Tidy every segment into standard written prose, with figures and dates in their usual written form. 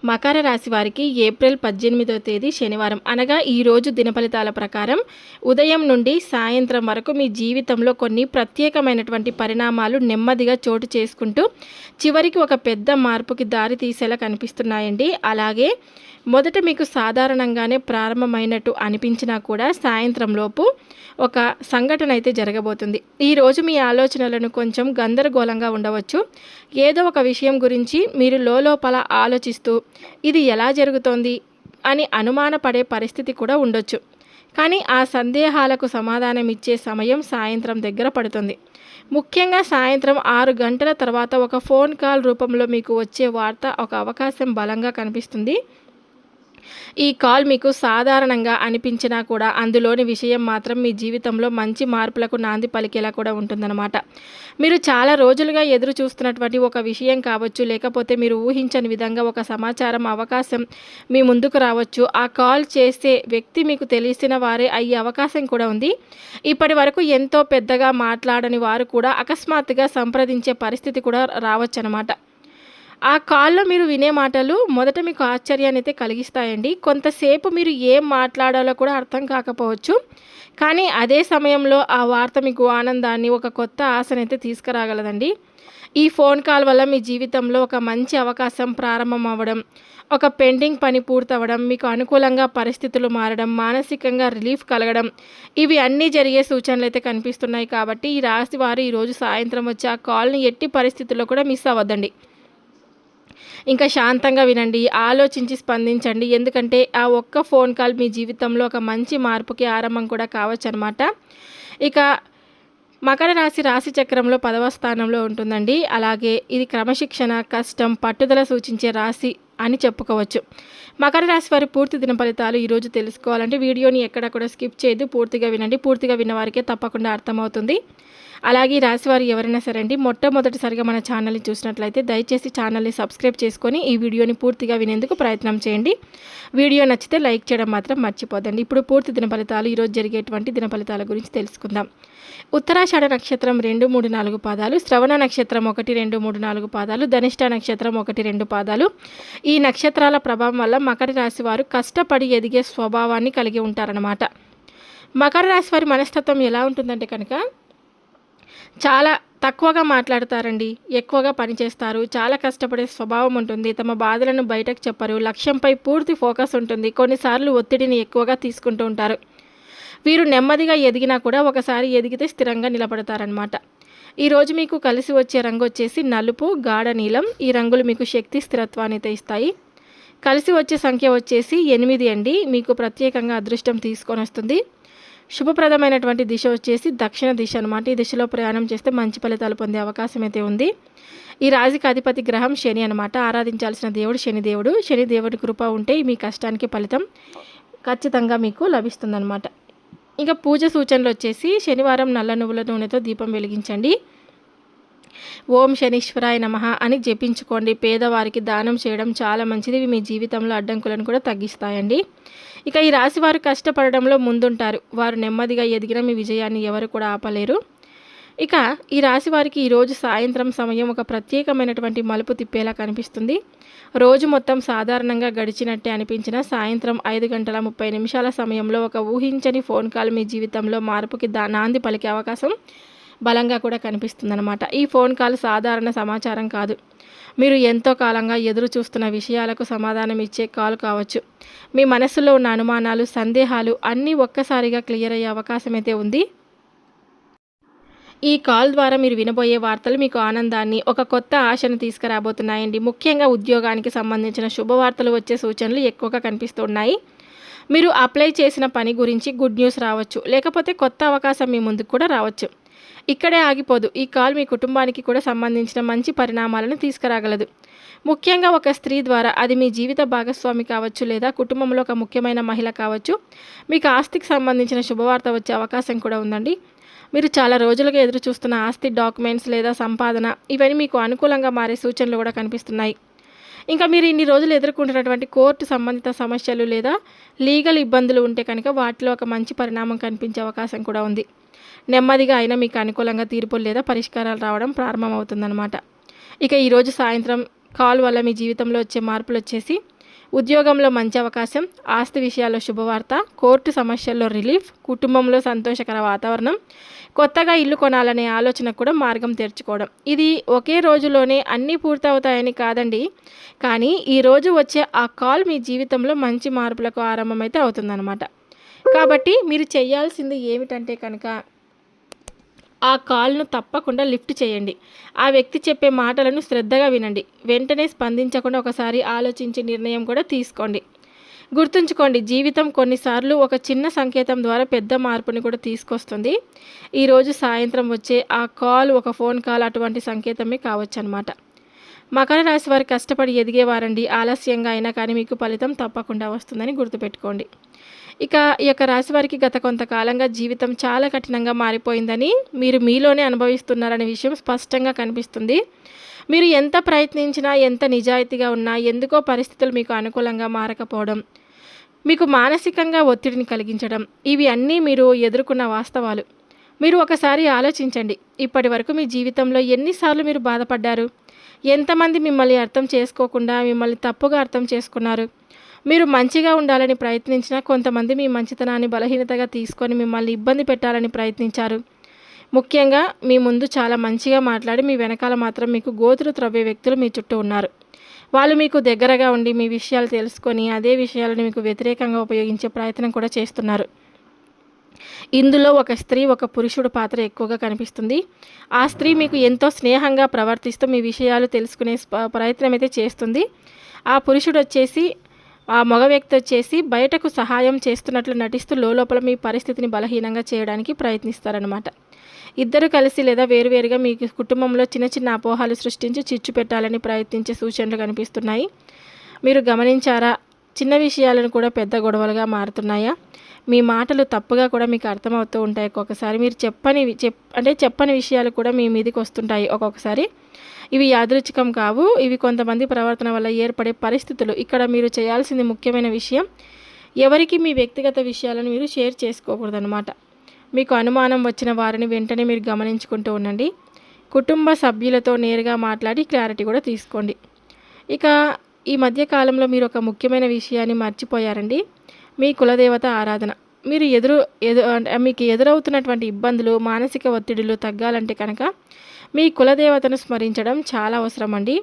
మకర రాశి వారికి ఏప్రిల్ 18వ తేదీ శనివారం అనగా ఈరోజు దినఫలితాల ప్రకారం ఉదయం నుండి సాయంత్రం వరకు మీ జీవితంలో కొన్ని ప్రత్యేకమైనటువంటి పరిణామాలు నెమ్మదిగా చోటు చేసుకుంటూ చివరికి ఒక పెద్ద మార్పుకి దారి తీసేలా కనిపిస్తున్నాయండి. అలాగే మొదట మీకు సాధారణంగానే ప్రారంభమైనట్టు అనిపించినా కూడా సాయంత్రంలోపు ఒక సంఘటన అయితే జరగబోతుంది. ఈరోజు మీ ఆలోచనలను కొంచెం గందరగోళంగా ఉండవచ్చు. ఏదో ఒక విషయం గురించి మీరు లోపల ఆలోచిస్తూ ఇది ఎలా జరుగుతోంది అని అనుమానపడే పరిస్థితి కూడా ఉండొచ్చు. కానీ ఆ సందేహాలకు సమాధానం ఇచ్చే సమయం సాయంత్రం దగ్గర పడుతుంది. ముఖ్యంగా సాయంత్రం 6 గంటల తర్వాత ఒక ఫోన్ కాల్ రూపంలో మీకు వచ్చే వార్త, ఒక అవకాశం బలంగా కనిపిస్తుంది. ఈ కాల్ మీకు సాధారణంగా అనిపించినా కూడా అందులోని విషయం మాత్రం మీ జీవితంలో మంచి మార్పులకు నాంది పలికేలా కూడా ఉంటుందన్నమాట. మీరు చాలా రోజులుగా ఎదురు చూస్తున్నటువంటి ఒక విషయం కావచ్చు, లేకపోతే మీరు ఊహించని విధంగా ఒక సమాచారం, అవకాశం మీ ముందుకు రావచ్చు. ఆ కాల్ చేసే వ్యక్తి మీకు తెలిసిన వారే అయ్యే అవకాశం కూడా ఉంది. ఇప్పటి వరకు ఎంతో పెద్దగా మాట్లాడని వారు కూడా అకస్మాత్తుగా సంప్రదించే పరిస్థితి కూడా రావచ్చు అన్నమాట. ఆ కాల్లో మీరు వినే మాటలు మొదట మీకు ఆశ్చర్యాన్ని అయితే కలిగిస్తాయండి. కొంతసేపు మీరు ఏం మాట్లాడాలో కూడా అర్థం కాకపోవచ్చు. కానీ అదే సమయంలో ఆ వార్త మీకు ఆనందాన్ని, ఒక కొత్త ఆశనైతే తీసుకురాగలదండి. ఈ ఫోన్ కాల్ వల్ల మీ జీవితంలో ఒక మంచి అవకాశం ప్రారంభం అవ్వడం, ఒక పెండింగ్ పని పూర్తవడం, మీకు అనుకూలంగా పరిస్థితులు మారడం, మానసికంగా రిలీఫ్ కలగడం, ఇవి అన్నీ జరిగే సూచనలు అయితే కనిపిస్తున్నాయి. కాబట్టి ఈ రాశి వారు ఈరోజు సాయంత్రం వచ్చి ఆ కాల్ని ఎట్టి పరిస్థితుల్లో కూడా మిస్ అవ్వద్దండి. ఇంకా శాంతంగా వినండి, ఆలోచించి స్పందించండి. ఎందుకంటే ఆ ఒక్క ఫోన్ కాల్ మీ జీవితంలో ఒక మంచి మార్పుకి ఆరంభం కూడా కావచ్చు అనమాట. ఇక మకర రాశి రాశి చక్రంలో 10వ స్థానంలో ఉంటుందండి. అలాగే ఇది క్రమశిక్షణ, కష్టం, పట్టుదల సూచించే రాశి అని చెప్పుకోవచ్చు. మకర రాశి వారి పూర్తి దిన ఫలితాలు ఈరోజు తెలుసుకోవాలంటే వీడియోని ఎక్కడ కూడా స్కిప్ చేయదు, పూర్తిగా వినండి. పూర్తిగా విన్న వారికే తప్పకుండా అర్థమవుతుంది. అలాగే ఈ రాశివారు ఎవరైనా సరే అండి మొట్టమొదటిసారిగా మన ఛానల్ని చూసినట్లయితే దయచేసి ఛానల్ని సబ్స్క్రైబ్ చేసుకొని ఈ వీడియోని పూర్తిగా వినేందుకు ప్రయత్నం చేయండి. వీడియో నచ్చితే లైక్ చేయడం మాత్రం మర్చిపోదండి. ఇప్పుడు పూర్తి దిన ఫలితాలు, ఈరోజు జరిగేటువంటి దిన ఫలితాల గురించి తెలుసుకుందాం. ఉత్తరాషాఢ నక్షత్రం 2, 3, 4 పాదాలు, శ్రవణ నక్షత్రం 1, 2, 3, 4 పాదాలు, ధనిష్ట నక్షత్రం 1, 2 పాదాలు. ఈ నక్షత్రాల ప్రభావం వల్ల మకర రాశి వారు కష్టపడి ఎదిగే స్వభావాన్ని కలిగి ఉంటారన్నమాట. మకర రాశి వారి మనస్తత్వం ఎలా ఉంటుందంటే కనుక చాలా తక్కువగా మాట్లాడతారండి, ఎక్కువగా పనిచేస్తారు, చాలా కష్టపడే స్వభావం ఉంటుంది. తమ బాధలను బయటకు చెప్పరు, లక్ష్యంపై పూర్తి ఫోకస్ ఉంటుంది. కొన్నిసార్లు ఒత్తిడిని ఎక్కువగా తీసుకుంటూ ఉంటారు. వీరు నెమ్మదిగా ఎదిగినా కూడా ఒకసారి ఎదిగితే స్థిరంగా నిలబడతారనమాట. ఈరోజు మీకు కలిసి వచ్చే రంగు వచ్చేసి నలుపు, గాఢ నీలం. ఈ రంగులు మీకు శక్తి, స్థిరత్వాన్ని అయితే ఇస్తాయి. కలిసి వచ్చే సంఖ్య వచ్చేసి 8 అండి. మీకు ప్రత్యేకంగా అదృష్టం తీసుకొని వస్తుంది. శుభప్రదమైనటువంటి దిశ వచ్చేసి దక్షిణ దిశ అనమాట. ఈ దిశలో ప్రయాణం చేస్తే మంచి ఫలితాలు పొందే అవకాశం అయితే ఉంది. ఈ రాశికి అధిపతి గ్రహం శని అనమాట. ఆరాధించాల్సిన దేవుడు శనిదేవుడు. శనిదేవుడి కృప ఉంటే మీ కష్టానికి ఫలితం ఖచ్చితంగా మీకు లభిస్తుందన్నమాట. ఇంకా పూజ సూచనలు వచ్చేసి శనివారం నల్ల నువ్వుల నూనెతో దీపం వెలిగించండి. ఓం శనీశ్వరాయ నమః అని జపించుకోండి. పేదవారికి దానం చేయడం చాలా మంచిది. ఇవి మీ జీవితంలో అడ్డంకులను కూడా తగ్గిస్తాయండి. ఇక ఈ రాశి వారు కష్టపడడంలో ముందుంటారు. వారు నెమ్మదిగా ఎదిగిన మీ విజయాన్ని ఎవరు కూడా ఆపలేరు. ఇక ఈ రాశి వారికి ఈరోజు సాయంత్రం సమయం ఒక ప్రత్యేకమైనటువంటి మలుపు తిప్పేలా కనిపిస్తుంది. రోజు మొత్తం సాధారణంగా గడిచినట్టే అనిపించిన సాయంత్రం 5 గంటల 30 నిమిషాల సమయంలో ఒక ఊహించని ఫోన్ కాల్ మీ జీవితంలో మార్పుకి నాంది పలికే అవకాశం బలంగా కూడా కనిపిస్తుందన్నమాట. ఈ ఫోన్ కాల్ సాధారణ సమాచారం కాదు. మీరు ఎంతో కాలంగా ఎదురు చూస్తున్న విషయాలకు సమాధానం ఇచ్చే కాల్ కావచ్చు. మీ మనసులో ఉన్న అనుమానాలు, సందేహాలు అన్నీ ఒక్కసారిగా క్లియర్ అయ్యే అవకాశం అయితే ఉంది. ఈ కాల్ ద్వారా మీరు వినబోయే వార్తలు మీకు ఆనందాన్ని, ఒక కొత్త ఆశను తీసుకురాబోతున్నాయండి. ముఖ్యంగా ఉద్యోగానికి సంబంధించిన శుభవార్తలు వచ్చే సూచనలు ఎక్కువగా కనిపిస్తున్నాయి. మీరు అప్లై చేసిన పని గురించి గుడ్ న్యూస్ రావచ్చు, లేకపోతే కొత్త అవకాశం మీ ముందుకు కూడా రావచ్చు. ఇక్కడే ఆగిపోదు. ఈ కాల్ మీ కుటుంబానికి కూడా సంబంధించిన మంచి పరిణామాలను తీసుకురాగలదు. ముఖ్యంగా ఒక స్త్రీ ద్వారా, అది మీ జీవిత భాగస్వామి కావచ్చు, లేదా కుటుంబంలో ఒక ముఖ్యమైన మహిళ కావచ్చు, మీకు ఆస్తికి సంబంధించిన శుభవార్త వచ్చే అవకాశం కూడా ఉందండి. మీరు చాలా రోజులుగా ఎదురు చూస్తున్న ఆస్తి, డాక్యుమెంట్స్ లేదా సంపాదన, ఇవన్నీ మీకు అనుకూలంగా మారే సూచనలు కూడా కనిపిస్తున్నాయి. ఇంకా మీరు ఇన్ని రోజులు ఎదుర్కొంటున్నటువంటి కోర్టు సంబంధిత సమస్యలు లేదా లీగల్ ఇబ్బందులు ఉంటే కనుక వాటిలో ఒక మంచి పరిణామం కనిపించే అవకాశం కూడా ఉంది. నెమ్మదిగా అయినా మీకు అనుకూలంగా తీర్పులు లేదా పరిష్కారాలు రావడం ప్రారంభమవుతుందన్నమాట. ఇక ఈరోజు సాయంత్రం కాల్ వల్ల మీ జీవితంలో వచ్చే మార్పులు వచ్చేసి ఉద్యోగంలో మంచి అవకాశం, ఆస్తి విషయాల్లో శుభవార్త, కోర్టు సమస్యల్లో రిలీఫ్, కుటుంబంలో సంతోషకర వాతావరణం, కొత్తగా ఇల్లు కొనాలనే ఆలోచన కూడా మార్గం తెరుచుకోవడం. ఇది ఒకే రోజులోనే అన్నీ పూర్తవుతాయని కాదండి, కానీ ఈరోజు వచ్చే ఆ కాల్ మీ జీవితంలో మంచి మార్పులకు ఆరంభమైతే అవుతుందన్నమాట. కాబట్టి మీరు చేయాల్సింది ఏమిటంటే కనుక ఆ కాల్ను తప్పకుండా లిఫ్ట్ చేయండి. ఆ వ్యక్తి చెప్పే మాటలను శ్రద్ధగా వినండి. వెంటనే స్పందించకుండా ఒకసారి ఆలోచించి నిర్ణయం కూడా తీసుకోండి. గుర్తుంచుకోండి, జీవితం కొన్నిసార్లు ఒక చిన్న సంకేతం ద్వారా పెద్ద మార్పుని కూడా తీసుకొస్తుంది. ఈరోజు సాయంత్రం వచ్చే ఆ కాల్ ఒక ఫోన్ కాల్ అటువంటి సంకేతమే కావచ్చు అనమాట. మకర రాశి వారు కష్టపడి ఎదిగేవారండి. ఆలస్యంగా అయినా కానీ మీకు ఫలితం తప్పకుండా వస్తుందని గుర్తుపెట్టుకోండి. ఇక ఈ యొక్క రాశి వారికి గత కొంతకాలంగా జీవితం చాలా కఠినంగా మారిపోయిందని మీరు మీలోనే అనుభవిస్తున్నారనే విషయం స్పష్టంగా కనిపిస్తుంది. మీరు ఎంత ప్రయత్నించినా, ఎంత నిజాయితీగా ఉన్నా ఎందుకో పరిస్థితులు మీకు అనుకూలంగా మారకపోవడం, మీకు మానసికంగా ఒత్తిడిని కలిగించడం, ఇవి అన్నీ మీరు ఎదుర్కొన్న వాస్తవాలు. మీరు ఒకసారి ఆలోచించండి, ఇప్పటి వరకు మీ జీవితంలో ఎన్నిసార్లు మీరు బాధపడ్డారు? ఎంతమంది మిమ్మల్ని అర్థం చేసుకోకుండా మిమ్మల్ని తప్పుగా అర్థం చేసుకున్నారు? మీరు మంచిగా ఉండాలని ప్రయత్నించినా కొంతమంది మీ మంచితనాన్ని బలహీనతగా తీసుకొని మిమ్మల్ని ఇబ్బంది పెట్టాలని ప్రయత్నించారు. ముఖ్యంగా మీ ముందు చాలా మంచిగా మాట్లాడి మీ వెనకాల మాత్రం మీకు గోతులు త్రవ్వే వ్యక్తులు మీ చుట్టూ ఉన్నారు. వాళ్ళు మీకు దగ్గరగా ఉండి మీ విషయాలు తెలుసుకొని అదే విషయాలను మీకు వ్యతిరేకంగా ఉపయోగించే ప్రయత్నం కూడా చేస్తున్నారు. ఇందులో ఒక స్త్రీ, ఒక పురుషుడు పాత్ర ఎక్కువగా కనిపిస్తుంది. ఆ స్త్రీ మీకు ఎంతో స్నేహంగా ప్రవర్తిస్తూ మీ విషయాలు తెలుసుకునే ప్రయత్నం అయితే చేస్తుంది. ఆ పురుషుడు వచ్చేసి, ఆ మగ వ్యక్తి వచ్చేసి బయటకు సహాయం చేస్తున్నట్లు నటిస్తూ లోపల మీ పరిస్థితిని బలహీనంగా చేయడానికి ప్రయత్నిస్తారనమాట. ఇద్దరు కలిసి లేదా వేరువేరుగా మీ కుటుంబంలో చిన్న చిన్న అపోహలు సృష్టించి చిచ్చు పెట్టాలని ప్రయత్నించే సూచనలు కనిపిస్తున్నాయి. మీరు గమనించారా? చిన్న విషయాలను కూడా పెద్ద గొడవలుగా మారుతున్నాయా? మీ మాటలు తప్పుగా కూడా మీకు అర్థమవుతూ ఉంటాయి. ఒక్కొక్కసారి మీరు చెప్పని విషయాలు కూడా మీ మీదకి వస్తుంటాయి. ఒక్కొక్కసారి ఇవి యాదృచ్ఛికం కావు, ఇవి కొంతమంది ప్రవర్తన వల్ల ఏర్పడే పరిస్థితులు. ఇక్కడ మీరు చేయాల్సింది ముఖ్యమైన విషయం, ఎవరికి మీ వ్యక్తిగత విషయాలను మీరు షేర్ చేసుకోకూడదన్నమాట. మీకు అనుమానం వచ్చిన వారిని వెంటనే మీరు గమనించుకుంటూ ఉండండి. కుటుంబ సభ్యులతో నేరుగా మాట్లాడి క్లారిటీ కూడా తీసుకోండి. ఇక ఈ మధ్య కాలంలో మీరు ఒక ముఖ్యమైన విషయాన్ని మర్చిపోయారండి, మీ కులదేవత ఆరాధన. మీరు మీకు ఎదురవుతున్నటువంటి ఇబ్బందులు, మానసిక ఒత్తిడులు తగ్గాలంటే కనుక మీ కులదేవతను స్మరించడం చాలా అవసరం అండి.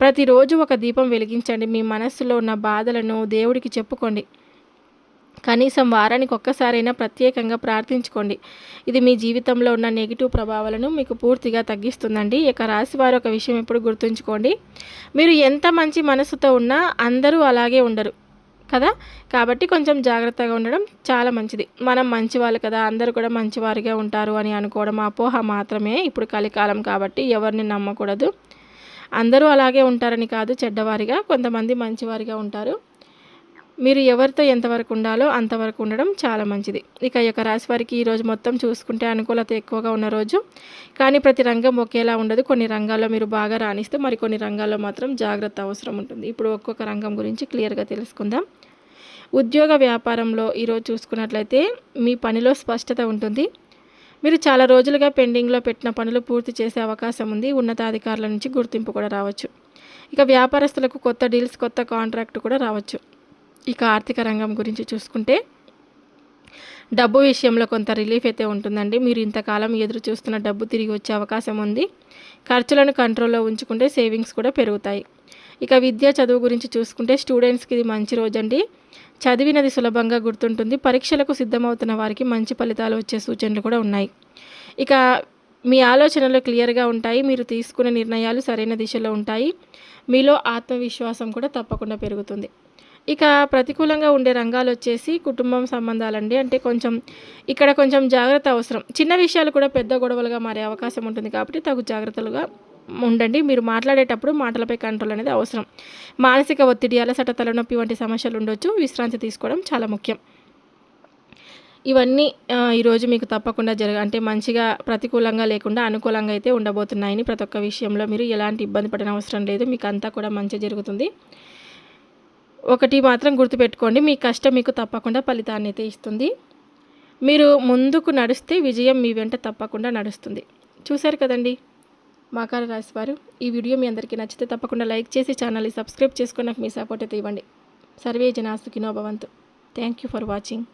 ప్రతిరోజు ఒక దీపం వెలిగించండి. మీ మనస్సులో ఉన్న బాధలను దేవుడికి చెప్పుకోండి. కనీసం వారానికి ఒక్కసారైనా ప్రత్యేకంగా ప్రార్థించుకోండి. ఇది మీ జీవితంలో ఉన్న నెగిటివ్ ప్రభావాలను మీకు పూర్తిగా తగ్గిస్తుందండి. ఇక రాశి వారు ఒక విషయం ఎప్పుడు గుర్తుంచుకోండి, మీరు ఎంత మంచి మనసుతో ఉన్నా అందరూ అలాగే ఉండరు కదా. కాబట్టి కొంచెం జాగ్రత్తగా ఉండడం చాలా మంచిది. మనం మంచివాళ్ళు కదా, అందరూ కూడా మంచివారిగా ఉంటారు అని అనుకోవడం అపోహ మాత్రమే. ఇప్పుడు కలికాలం కాబట్టి ఎవరిని నమ్మకూడదు. అందరూ అలాగే ఉంటారని కాదు, చెడ్డవారిగా కొంతమంది మంచివారిగా ఉంటారు. మీరు ఎవరితో ఎంతవరకు ఉండాలో అంతవరకు ఉండడం చాలా మంచిది. ఇక ఈ యొక్క రాశి వారికి ఈరోజు మొత్తం చూసుకుంటే అనుకూలత ఎక్కువగా ఉన్న రోజు, కానీ ప్రతి రంగం ఒకేలా ఉండదు. కొన్ని రంగాల్లో మీరు బాగా రాణిస్తే మరికొన్ని రంగాల్లో మాత్రం జాగ్రత్త అవసరం ఉంటుంది. ఇప్పుడు ఒక్కొక్క రంగం గురించి క్లియర్గా తెలుసుకుందాం. ఉద్యోగ వ్యాపారంలో ఈరోజు చూసుకున్నట్లయితే మీ పనిలో స్పష్టత ఉంటుంది. మీరు చాలా రోజులుగా పెండింగ్లో పెట్టిన పనులు పూర్తి చేసే అవకాశం ఉంది. ఉన్నతాధికారుల నుంచి గుర్తింపు కూడా రావచ్చు. ఇక వ్యాపారస్తులకు కొత్త డీల్స్, కొత్త కాంట్రాక్ట్ కూడా రావచ్చు. ఇక ఆర్థిక రంగం గురించి చూసుకుంటే డబ్బు విషయంలో కొంత రిలీఫ్ అయితే ఉంటుందండి. మీరు ఇంతకాలం ఎదురు చూస్తున్న డబ్బు తిరిగి వచ్చే అవకాశం ఉంది. ఖర్చులను కంట్రోల్లో ఉంచుకుంటే సేవింగ్స్ కూడా పెరుగుతాయి. ఇక విద్య, చదువు గురించి చూసుకుంటే స్టూడెంట్స్కి ఇది మంచి రోజండి. చదివినది సులభంగా గుర్తుంటుంది. పరీక్షలకు సిద్ధమవుతున్న వారికి మంచి ఫలితాలు వచ్చే సూచనలు కూడా ఉన్నాయి. ఇక మీ ఆలోచనలు క్లియర్గా ఉంటాయి. మీరు తీసుకునే నిర్ణయాలు సరైన దిశలో ఉంటాయి. మీలో ఆత్మవిశ్వాసం కూడా తప్పకుండా పెరుగుతుంది. ఇక ప్రతికూలంగా ఉండే రంగాలు వచ్చేసి కుటుంబం సంబంధాలండి. అంటే ఇక్కడ కొంచెం జాగ్రత్త అవసరం. చిన్న విషయాలు కూడా పెద్ద గొడవలుగా మారే అవకాశం ఉంటుంది. కాబట్టి తగు జాగ్రత్తలుగా ఉండండి. మీరు మాట్లాడేటప్పుడు మాటలపై కంట్రోల్ అనేది అవసరం. మానసిక ఒత్తిడి, అలసట, తలనొప్పి వంటి సమస్యలు ఉండొచ్చు. విశ్రాంతి తీసుకోవడం చాలా ముఖ్యం. ఇవన్నీ ఈరోజు మీకు తప్పకుండా అంటే మంచిగా, ప్రతికూలంగా లేకుండా అనుకూలంగా అయితే ఉండబోతున్నాయని ప్రతి ఒక్క విషయంలో మీరు ఎలాంటి ఇబ్బంది పడిన అవసరం లేదు. మీకు అంతా కూడా మంచి జరుగుతుంది. ఒకటి మాత్రం గుర్తుపెట్టుకోండి, మీ కష్టం మీకు తప్పకుండా ఫలితాన్ని అయితే ఇస్తుంది. మీరు ముందుకు నడిస్తే విజయం మీ వెంట తప్పకుండా నడుస్తుంది. చూశారు కదండి. మకర రాశి వారు, ఈ వీడియో మీ అందరికీ నచ్చితే తప్పకుండా లైక్ చేసి ఛానల్ని సబ్స్క్రైబ్ చేసుకుని నాకు మీ సపోర్ట్ అయితే ఇవ్వండి. సర్వే జనా సుఖినో భవంతు. Thank you for watching.